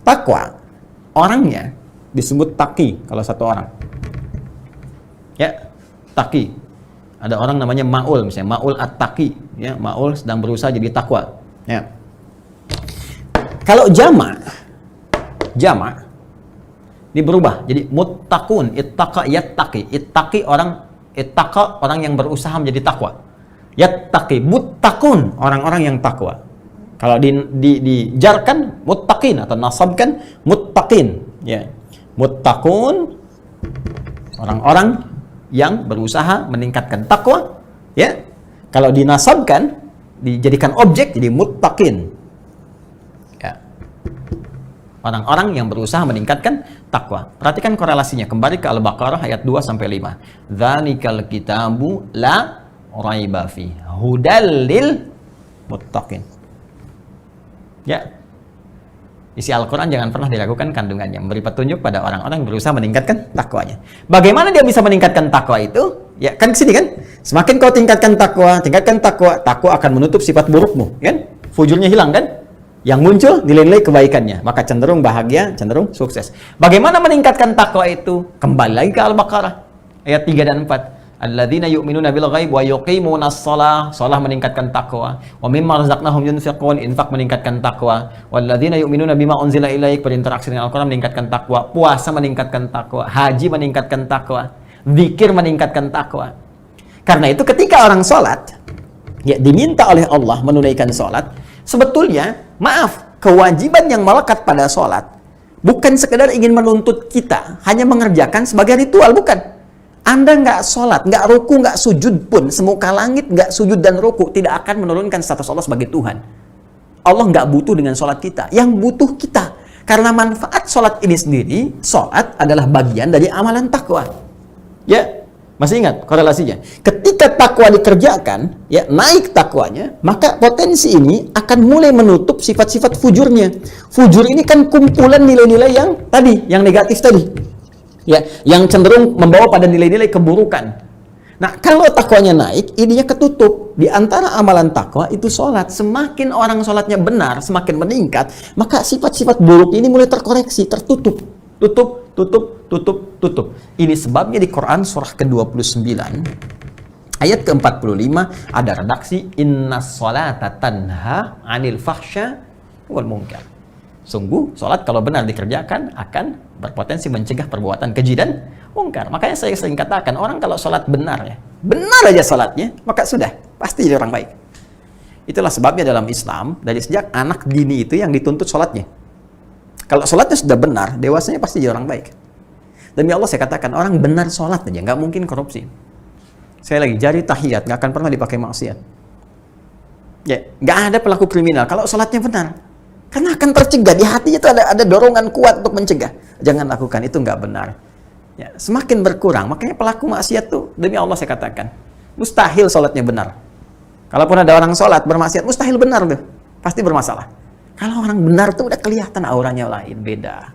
Takwa, orangnya disebut taqi kalau satu orang. Ya, taqi. Ada orang namanya Ma'ul, misalnya Ma'ul at-taqi, ya, Ma'ul sedang berusaha jadi takwa. Ya. Kalau jamak ini berubah jadi muttaqun, ittaqa yattaqi. Ittaqa orang yang berusaha menjadi takwa. Yattaqi, muttaqun orang-orang yang takwa. Kalau dijarkan muttaqin atau nasabkan muttaqin, ya. Muttaqun orang-orang yang berusaha meningkatkan takwa, ya. Kalau dinasabkan, dijadikan objek jadi muttaqin. Ya. Orang-orang yang berusaha meningkatkan takwa. Perhatikan korelasinya, kembali ke Al-Baqarah ayat 2 sampai 5. Dzalikal kitabu la raiba fi hudal lil muttaqin. Ya. Isi Al-Quran jangan pernah diragukan kandungannya, memberi petunjuk pada orang-orang yang berusaha meningkatkan takwanya. Bagaimana dia bisa meningkatkan takwa itu? Ya, kan kesini kan? Semakin kau tingkatkan takwa, takwa akan menutup sifat burukmu, kan? Fujurnya hilang, kan? Yang muncul nilai-nilai kebaikannya, maka cenderung bahagia, cenderung sukses. Bagaimana meningkatkan takwa itu? Kembali lagi ke Al-Baqarah ayat 3 dan 4. Alladzina yu'minuna bil ghaib wa yuqimunas shalah, shalah meningkatkan takwa. Wa mimma razaqnahum yunfiqun, infak meningkatkan takwa. Walladzina yu'minuna bima unzila ilaik, berinteraksi dengan Al-Qur'an meningkatkan takwa. Puasa meningkatkan takwa, haji meningkatkan takwa, zikir meningkatkan takwa. Karena itu ketika orang salat, ya, diminta oleh Allah menunaikan salat, sebetulnya, maaf, kewajiban yang melekat pada salat bukan sekedar ingin menuntut kita hanya mengerjakan sebagai ritual, bukan. Anda nggak sholat, nggak ruku, nggak sujud pun, semuka langit nggak sujud dan ruku, tidak akan menurunkan status Allah sebagai Tuhan. Allah nggak butuh dengan sholat kita, yang butuh kita. Karena manfaat sholat ini sendiri, sholat adalah bagian dari amalan takwa. Ya, masih ingat korelasinya? Ketika takwa dikerjakan, ya, naik takwanya, maka potensi ini akan mulai menutup sifat-sifat fujurnya. Fujur ini kan kumpulan nilai-nilai yang tadi, yang negatif tadi. Ya, yang cenderung membawa pada nilai-nilai keburukan. Nah, kalau takwanya naik, ininya ketutup. Di antara amalan takwa itu sholat. Semakin orang sholatnya benar, semakin meningkat, maka sifat-sifat buruk ini mulai terkoreksi, tertutup. Tutup. Ini sebabnya di Quran surah ke-29, ayat ke-45, ada redaksi, innas sholata tanha anil fahsya wal munkar. Sungguh, sholat kalau benar dikerjakan akan berpotensi mencegah perbuatan keji dan mungkar. Makanya saya sering katakan, orang kalau sholat benar, ya, benar aja sholatnya, maka sudah, pasti jadi orang baik. Itulah sebabnya dalam Islam, dari sejak anak dini itu yang dituntut sholatnya. Kalau sholatnya sudah benar, dewasanya pasti jadi orang baik. Demi Allah saya katakan, orang benar sholat aja, nggak mungkin korupsi. Saya lagi, jari tahiyat, nggak akan pernah dipakai maksiat. Ya, nggak ada pelaku kriminal, kalau sholatnya benar. Karena akan tercegah, di hatinya itu ada dorongan kuat untuk mencegah. Jangan lakukan, itu nggak benar. Ya, semakin berkurang, makanya pelaku maksiat tuh, demi Allah saya katakan, mustahil sholatnya benar. Kalaupun ada orang sholat bermaksiat, mustahil benar tuh, pasti bermasalah. Kalau orang benar tuh udah kelihatan auranya lain, beda.